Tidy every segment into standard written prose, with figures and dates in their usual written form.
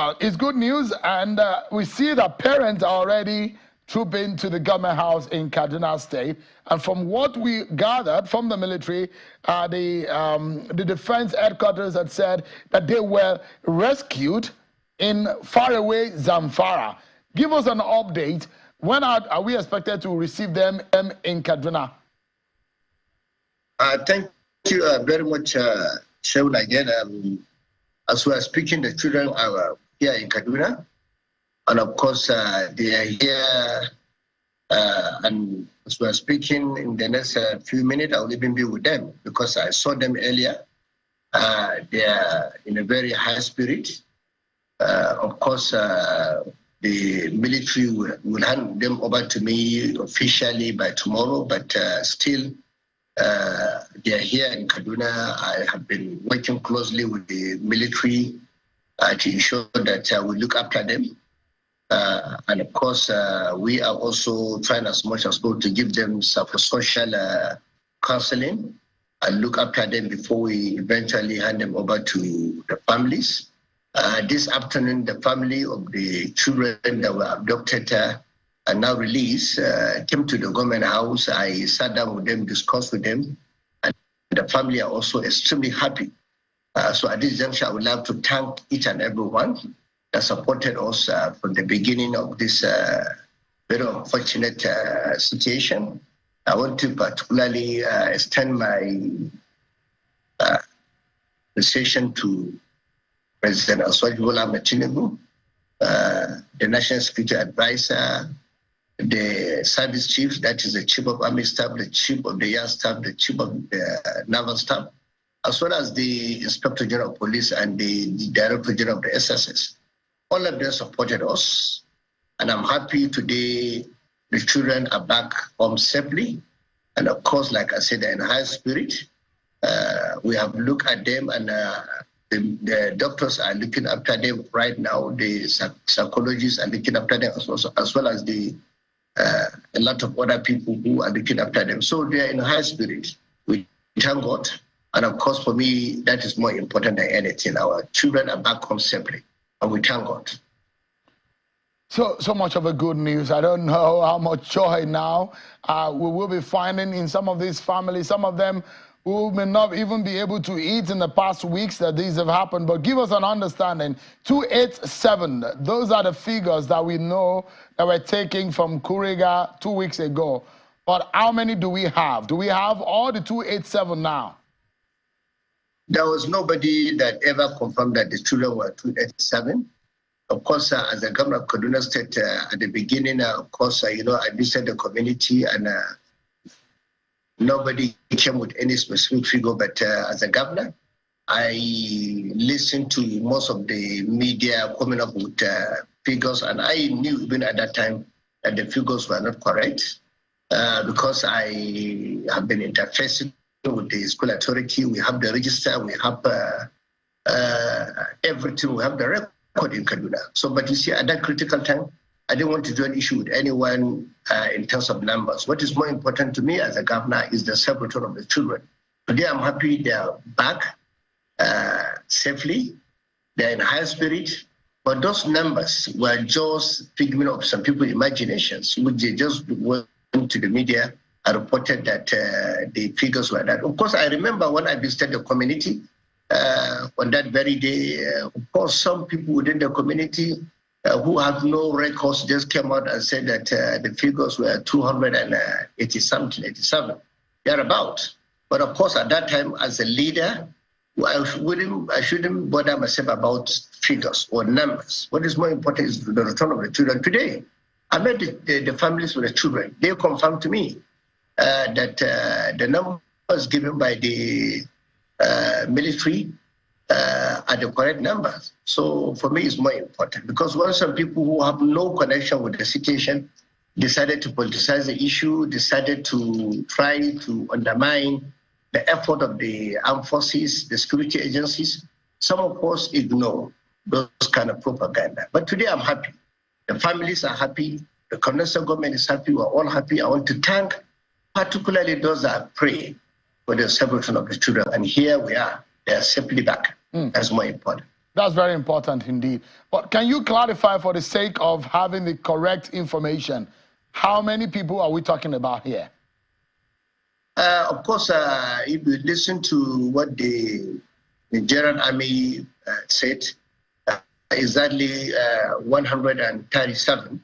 Well, it's good news, and we see that parents are already trooping to the government house in Kaduna State. And from what we gathered from the military, the defense headquarters had said that they were rescued in faraway Zamfara. Give us an update. When are we expected to receive them in Kaduna? Thank you very much, Sheikh. Again, as we are speaking, the children are here in Kaduna. And of course, they are here. And as we are speaking, in the next few minutes, I will even be with them because I saw them earlier. They are in a very high spirit. Of course, the military will hand them over to me officially by tomorrow, but still, they are here in Kaduna. I have been working closely with the military to ensure that we look after them. And of course, we are also trying as much as possible to give them psychosocial counseling and look after them before we eventually hand them over to the families. This afternoon, the family of the children that were abducted and now released came to the government house. I sat down with them, discussed with them, and the family are also extremely happy. So at this juncture, I would like to thank each and everyone that supported us from the beginning of this very unfortunate situation. I want to particularly extend my appreciation to President Bola Ahmed Tinubu, the National Security Advisor, the service chiefs, that is the Chief of Army Staff, the Chief of the Air Staff, the Chief of the Naval Staff, as well as the Inspector General of Police and the Director General of the SSS. All of them supported us, and I'm happy today the children are back home safely. And of course, like I said, they're in high spirit. We have looked at them, and the doctors are looking after them right now. The psychologists are looking after them as well as a lot of other people who are looking after them. So they are in high spirit. We thank God. And of course, for me, that is more important than anything. Our children are back home safely, and we thank God. So much of a good news. I don't know how much joy now we will be finding in some of these families. Some of them who may not even be able to eat in the past weeks that these have happened. But give us an understanding. 287, those are the figures that we know that we're taking from Kuriga 2 weeks ago. But how many do we have? Do we have all the 287 now? There was nobody that ever confirmed that the children were 287. Of course, as the governor of Kaduna State, at the beginning, of course, I visited the community and nobody came with any specific figure. But as a governor, I listened to most of the media coming up with figures, and I knew even at that time that the figures were not correct because I have been interfacing with the school authority. We have the register, we have everything, we have the record in Kaduna. So, but you see, at that critical time, I didn't want to do an issue with anyone in terms of numbers. What is more important to me as a governor is the self-return of the children. Today, I'm happy they are back safely. They're in high spirit. But those numbers were just figment of some people's imaginations, which they just went to the media and reported that the figures were that. Of course, I remember when I visited the community, on that very day, of course, some people within the community who have no records just came out and said that the figures were 280 something, 87, thereabout. But of course, at that time, as a leader, I shouldn't bother myself about figures or numbers. What is more important is the return of the children. Today, I met the families with the children. They confirmed to me that the numbers given by the military are the correct numbers. So for me, it's more important because when some people who have no connection with the situation decided to politicize the issue, decided to try to undermine the effort of the armed forces, the security agencies, some of us ignore those kind of propaganda. But today I'm happy. The families are happy. The Kaduna government is happy. We're all happy. I want to thank particularly those that pray for the salvation of the children. And here we are. They are safely back. That's more important. That's very important indeed. But can you clarify, for the sake of having the correct information, how many people are we talking about here? Of course, if you listen to what the Nigerian army said, exactly 137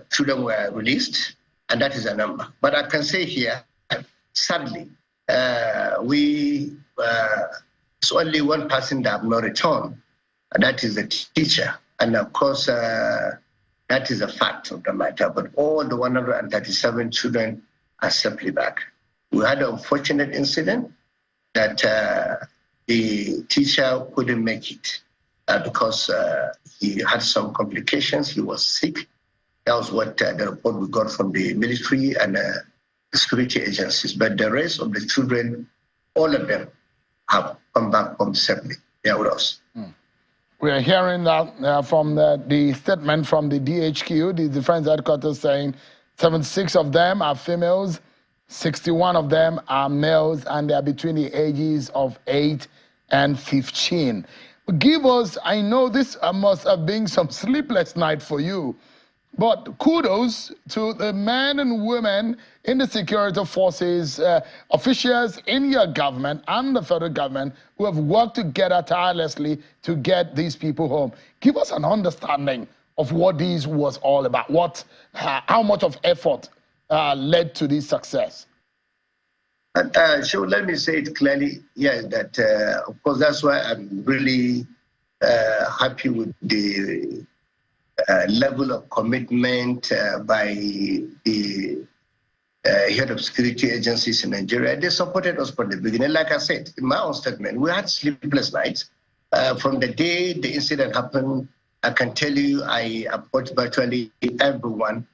children were released, and that is a number. But I can say here, sadly, it's only one person that have not returned, and that is the teacher. And of course, that is a fact of the matter. But all the 137 children are safely back. We had an unfortunate incident that the teacher couldn't make it because he had some complications. He was sick. That was what the report we got from the military and the security agencies. But the rest of the children, all of them, have come back home safely. They are with us. We are hearing that from the statement from the DHQ, the Defense Headquarters, saying 76 of them are females, 61 of them are males, and they are between the ages of 8 and 15. Give us, I know this must have been some sleepless night for you, but kudos to the men and women in the security forces, officials in your government and the federal government who have worked together tirelessly to get these people home. Give us an understanding of what this was all about. How much of effort led to this success? So let me say it clearly, yeah, that of course that's why I'm really happy with the level of commitment by the head of security agencies in Nigeria. They supported us from the beginning. Like I said, in my own statement, we had sleepless nights. From the day the incident happened, I can tell you I approached virtually everyone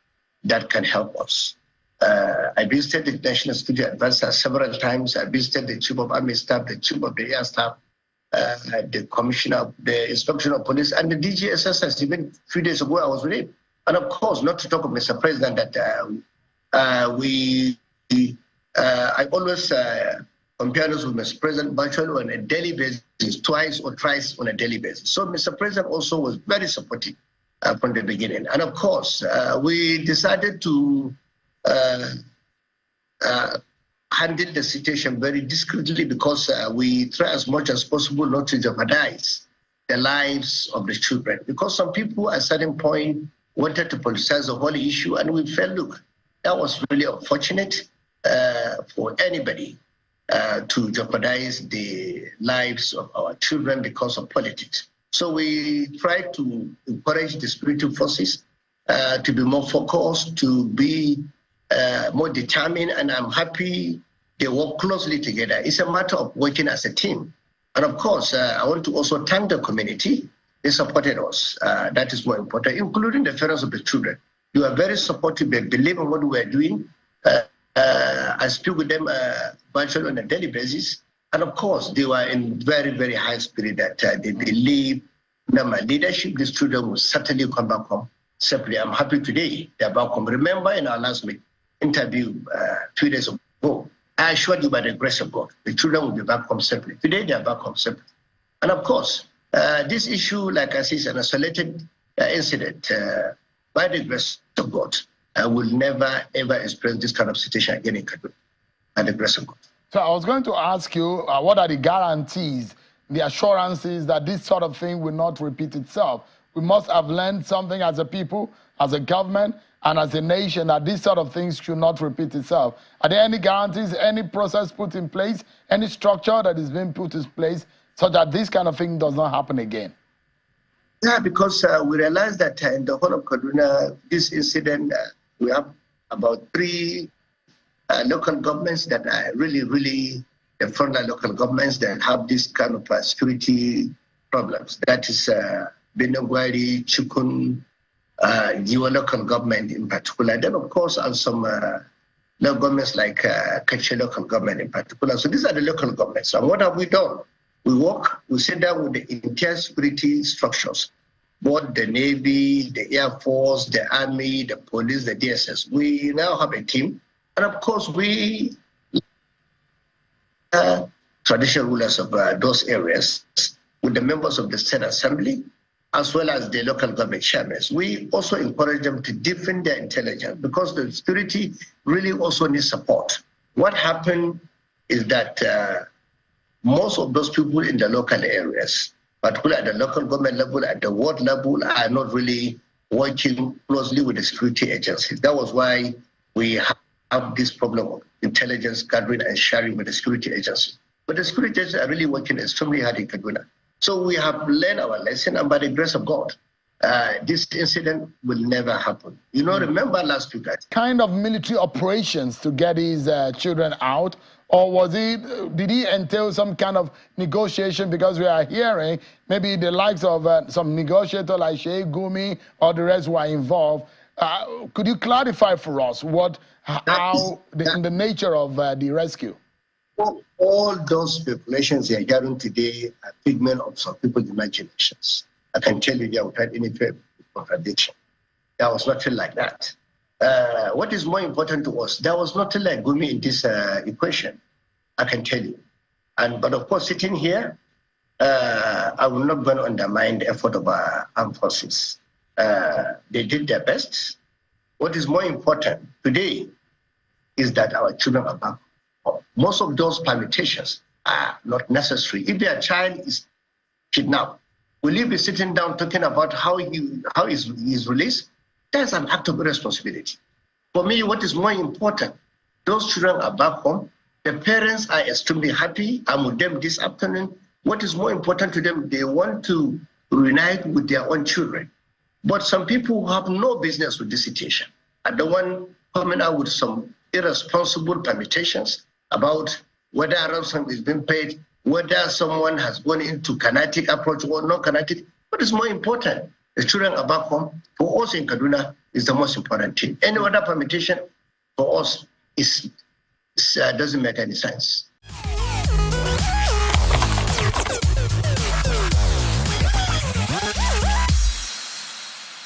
that can help us. I visited the National Security Advisor several times. I visited the Chief of Army Staff, the Chief of the Air Staff, the Commissioner, the Inspection of Police, and the DGSS. Even a few days ago, I was with him. And of course, not to talk of Mr. President, that I always compare us with Mr. President virtually on a daily basis, twice or thrice on a daily basis. So Mr. President also was very supportive from the beginning. And of course, we decided to handle the situation very discreetly because we try as much as possible not to jeopardize the lives of the children. Because some people at a certain point wanted to politicize the whole issue, and we felt, look, that was really unfortunate for anybody to jeopardize the lives of our children because of politics. So we try to encourage the security forces to be more focused, to be more determined, and I'm happy they work closely together. It's a matter of working as a team. And of course, I want to also thank the community. They supported us. That is more important, including the parents of the children. You are very supportive. They believe in what we are doing. I speak with them virtually on a daily basis. And of course, they were in very, very high spirit that they believe in my leadership. These children will certainly come back home safely. I'm happy today they're back home. Remember in our last interview 2 days ago, I assured you by the grace of God, the children will be back home safely. Today they are back home safely. And of course, this issue, like I said, is an isolated incident. By the grace of God, I will never, ever experience this kind of situation again in Kaduna. By the grace of God. So I was going to ask you, what are the guarantees, the assurances that this sort of thing will not repeat itself? We must have learned something as a people, as a government, and as a nation, that this sort of things should not repeat itself. Are there any guarantees, any process put in place, any structure that is being put in place so that this kind of thing does not happen again? Yeah, because we realize that in the whole of Kaduna, this incident, we have about 3 local governments that are really, really the frontline local governments that have this kind of security problems. That is Benogwari, Chukun, your local government in particular. Then, of course, and some local governments like Kache local government in particular. So these are the local governments. And what have we done? We sit down with the entire security structures, both the Navy, the Air Force, the Army, the police, the DSS. We now have a team. And of course, we traditional rulers of those areas, with the members of the State Assembly, as well as the local government chairmen. We also encourage them to deepen their intelligence because the security really also needs support. What happened is that most of those people in the local areas, particularly at the local government level, at the ward level, are not really working closely with the security agencies. That was why we have this problem of intelligence gathering and sharing with the security agencies. But the security agencies are really working extremely hard in Kaduna. So we have learned our lesson, and by the grace of God, this incident will never happen. You know, remember last week, guys. Kind of military operations to get his children out, or did he entail some kind of negotiation? Because we are hearing maybe the likes of some negotiator like Sheikh, Gumi, or the rest who are involved. Could you clarify for us the nature of the rescue? All those speculations they are gathering today are figment of some people's imaginations. I can tell you, without any contradiction, there was nothing like that. What is more important to us, there was nothing like Gumi in this equation, I can tell you. But of course, sitting here, I will not going to undermine the effort of our armed forces. They did their best. What is more important today is that our children are back. Most of those permutations are not necessary. If their child is kidnapped, will you be sitting down talking about how he's released? That's an act of irresponsibility. For me, what is more important, those children are back home. The parents are extremely happy. I'm with them this afternoon. What is more important to them, they want to reunite with their own children. But some people have no business with this situation. I don't want coming out with some irresponsible permutations about whether a ransom is being paid, whether someone has gone into kinetic approach or not kinetic. What is more important? The children are back home. For us in Kaduna, is the most important thing. Any other permutation for us doesn't make any sense.